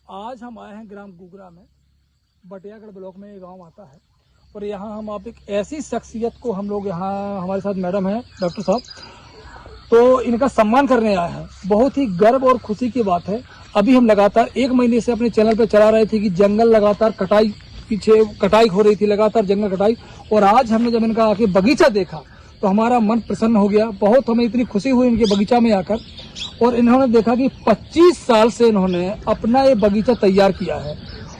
आज हम आए हैं ग्राम गुगरा में, बटियागढ़ ब्लॉक में ये गांव आता है। और यहाँ हम आप एक ऐसी शख्सियत को हम लोग यहाँ हमारे साथ मैडम है डॉक्टर साहब, तो इनका सम्मान करने आए हैं। बहुत ही गर्व और खुशी की बात है। अभी हम लगातार 1 महीने से अपने चैनल पे चला रहे थे कि जंगल लगातार कटाई, पीछे कटाई हो रही थी, लगातार जंगल कटाई। और आज हमने जब इनका आके बगीचा देखा तो हमारा मन प्रसन्न हो गया। बहुत हमें इतनी खुशी हुई इनके बगीचा में आकर। और इन्होंने देखा कि 25 साल से इन्होंने अपना ये बगीचा तैयार किया है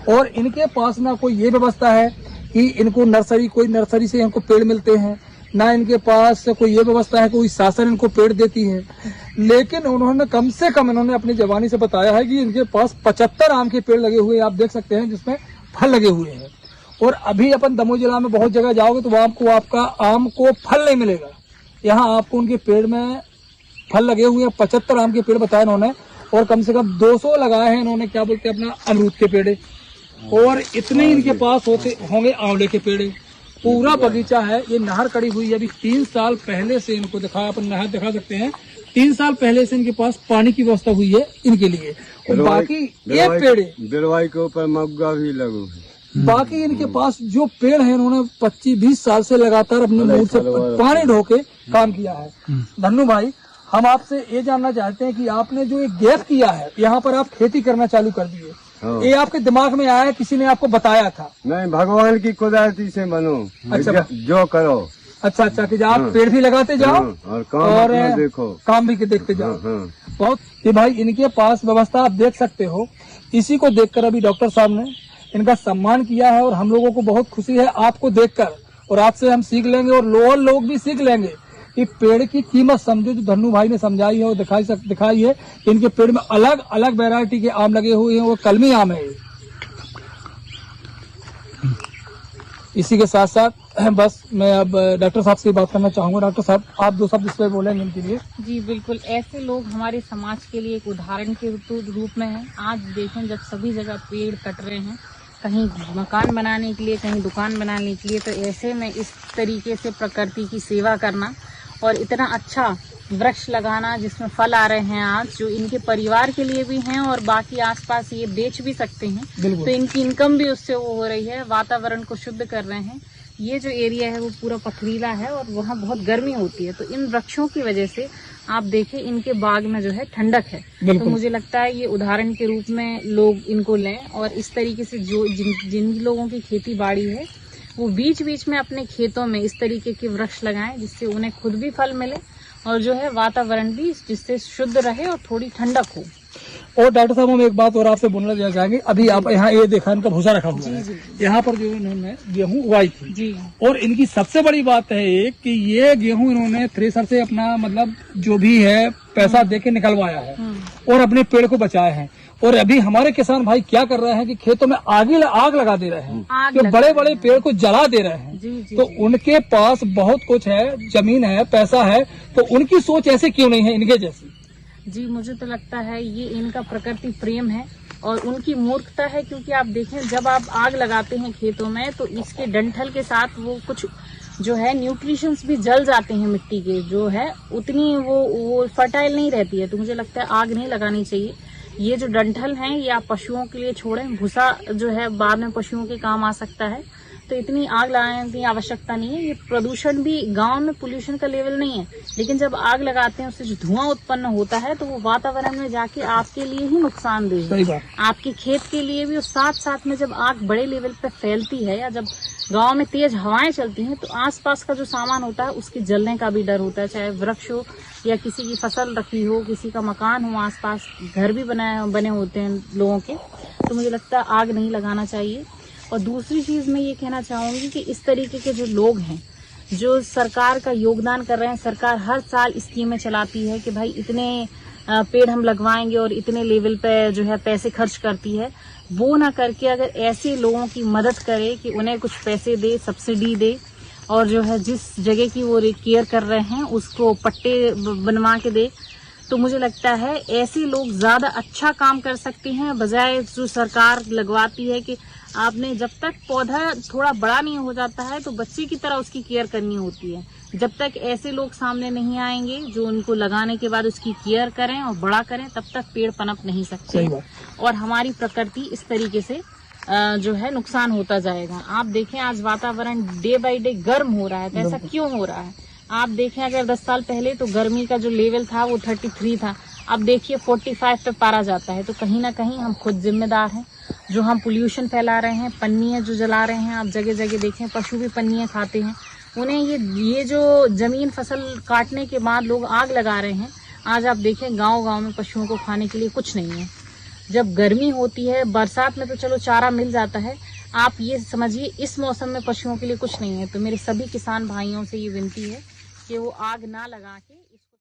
और इनके पास ना कोई ये व्यवस्था है कि इनको कोई नर्सरी से इनको पेड़ मिलते हैं, ना इनके पास कोई ये व्यवस्था है कोई शासन इनको पेड़ देती है। लेकिन उन्होंने कम से कम इन्होंने अपनी जवानी से बताया है कि इनके पास 75 आम के पेड़ लगे हुए हैं, आप देख सकते हैं, जिसमें फल लगे हुए हैं। और अभी अपन दमोह जिला में बहुत जगह जाओगे तो आपको आपका आम को फल नहीं मिलेगा। यहाँ आपको उनके पेड़ में फल लगे हुए हैं। 75 आम के पेड़ बताए इन्होंने और कम से कम 200 लगाए हैं इन्होंने, क्या बोलते हैं, अपना अमरूद के पेड़। और इतने इनके पास होंगे आंवले के पेड़। पूरा बगीचा है। ये नहर कड़ी हुई है। अभी 3 साल पहले से इनको दिखाया, अपन नहर दिखा सकते हैं, 3 साल पहले से इनके पास पानी की व्यवस्था हुई है इनके लिए। और बाकी ये पेड़ बिरवाई के ऊपर मग्गा भी लगो है। बाकी इनके पास जो पेड़ है इन्होंने 25-20 साल से लगातार अपने मुंह से पानी ढो के काम किया है। धन्नू भाई, हम आपसे ये जानना चाहते हैं कि आपने जो एक गैप किया है, यहाँ पर आप खेती करना चालू कर दिए, ये आपके दिमाग में आया, किसी ने आपको बताया था? नहीं, भगवान की कुदरती से बनो। अच्छा, जो करो। अच्छा कि आप पेड़ भी लगाते जाओ और काम देखो, काम भी देखते जाओ। बहुत कि भाई इनके पास व्यवस्था आप देख सकते हो। इसी को देखकर अभी डॉक्टर साहब ने इनका सम्मान किया है और हम लोगों को बहुत खुशी है आपको देखकर। और आपसे हम सीख लेंगे और लोग भी सीख लेंगे कि पेड़ की कीमत समझो, जो धन्नू भाई ने समझाई है और दिखाई है कि इनके पेड़ में अलग अलग वैरायटी के आम लगे हुए हैं। वो कलमी आम है। इसी के साथ साथ बस मैं अब डॉक्टर साहब से बात करना चाहूंगा। डॉक्टर साहब, आप 2 शब्द इस पे बोलेंगे इनके लिए? जी बिल्कुल, ऐसे लोग हमारे समाज के लिए एक उदाहरण के रूप में हैं। आज देखें, जब सभी जगह पेड़ कट रहे हैं, कहीं मकान बनाने के लिए, कहीं दुकान बनाने के लिए, तो ऐसे में इस तरीके से प्रकृति की सेवा करना और इतना अच्छा वृक्ष लगाना जिसमें फल आ रहे हैं आज, जो इनके परिवार के लिए भी हैं और बाकी आसपास ये बेच भी सकते हैं, तो इनकी इनकम भी उससे वो हो रही है। वातावरण को शुद्ध कर रहे हैं। ये जो एरिया है वो पूरा पथरीला है और वहाँ बहुत गर्मी होती है, तो इन वृक्षों की वजह से आप देखें इनके बाग में जो है ठंडक है। तो मुझे लगता है ये उदाहरण के रूप में लोग इनको लें और इस तरीके से जो जिन लोगों की खेती बाड़ी है वो बीच बीच में अपने खेतों में इस तरीके के वृक्ष लगाएं, जिससे उन्हें खुद भी फल मिले और जो है वातावरण भी जिससे शुद्ध रहे और थोड़ी ठंडक हो। और डॉक्टर साहब, हम एक बात और आपसे बोलना चाहेंगे। अभी आप यहाँ ये देखा, इनका भूसा रखा हुआ है, यहाँ पर जो इन्होंने गेहूं उगाई थी जी। और इनकी सबसे बड़ी बात है एक कि ये गेहूं इन्होंने थ्रेसर से अपना मतलब जो भी है पैसा देके निकलवाया है और अपने पेड़ को बचाए हैं। और अभी हमारे किसान भाई क्या कर रहे हैं कि खेतों में आग लगा दे रहे हैं, कि बड़े बड़े पेड़ को जला दे रहे हैं। तो उनके पास बहुत कुछ है, जमीन है, पैसा है, तो उनकी सोच ऐसे क्यों नहीं है इनके जैसी? जी, मुझे तो लगता है ये इनका प्रकृति प्रेम है और उनकी मूर्खता है। क्योंकि आप देखें, जब आप आग लगाते हैं खेतों में तो इसके डंठल के साथ वो कुछ जो है न्यूट्रिशंस भी जल जाते हैं मिट्टी के, जो है उतनी वो फर्टाइल नहीं रहती है। तो मुझे लगता है आग नहीं लगानी चाहिए। ये जो डंठल हैं ये आप पशुओं के लिए छोड़ें। भूसा जो है बाद में पशुओं के काम आ सकता है, तो इतनी आग लगाने की आवश्यकता नहीं है। ये प्रदूषण भी, गांव में पोल्यूशन का लेवल नहीं है, लेकिन जब आग लगाते हैं उससे जो धुआं उत्पन्न होता है तो वो वातावरण में जाके आपके लिए ही नुकसानदेह है, आपके खेत के लिए भी। और साथ साथ में जब आग बड़े लेवल पे फैलती है या जब गांव में तेज हवाएं चलती हैं तो आसपास का जो सामान होता है उसके जलने का भी डर होता है, चाहे वृक्ष हो या किसी की फसल रखी हो, किसी का मकान हो, आसपास घर भी बने होते हैं लोगों के। तो मुझे लगता है आग नहीं लगाना चाहिए। और दूसरी चीज मैं ये कहना चाहूंगी कि इस तरीके के जो लोग हैं जो सरकार का योगदान कर रहे हैं, सरकार हर साल स्कीमें चलाती है कि भाई इतने पेड़ हम लगवाएंगे और इतने लेवल पे जो है पैसे खर्च करती है, वो ना करके अगर ऐसे लोगों की मदद करे कि उन्हें कुछ पैसे दे, सब्सिडी दे और जो है जिस जगह की वो केयर कर रहे हैं उसको पट्टे बनवा के दे, तो मुझे लगता है ऐसे लोग ज्यादा अच्छा काम कर सकते हैं, बजाय जो सरकार लगवाती है कि आपने जब तक पौधा थोड़ा बड़ा नहीं हो जाता है तो बच्चे की तरह उसकी केयर करनी होती है। जब तक ऐसे लोग सामने नहीं आएंगे जो उनको लगाने के बाद उसकी केयर करें और बड़ा करें, तब तक पेड़ पनप नहीं सकते। सही बात। और हमारी प्रकृति इस तरीके से जो है नुकसान होता जाएगा। आप देखें आज वातावरण डे बाय डे गर्म हो रहा है, तो ऐसा क्यों हो रहा है? आप देखें अगर 10 साल पहले तो गर्मी का जो लेवल था वो 33 था, अब देखिए 45 पे पारा जाता है। तो कहीं ना कहीं हम खुद जिम्मेदार हैं, जो हम पोल्यूशन फैला रहे हैं, पन्नियां जो जला रहे हैं। आप जगह जगह देखें पशु भी पन्नियां खाते हैं। उन्हें ये जो जमीन फसल काटने के बाद लोग आग लगा रहे हैं, आज आप देखें गांव-गांव में पशुओं को खाने के लिए कुछ नहीं है। जब गर्मी होती है, बरसात में तो चलो चारा मिल जाता है, आप ये समझिए इस मौसम में पशुओं के लिए कुछ नहीं है। तो मेरे सभी किसान भाइयों से ये विनती है कि वो आग ना लगा के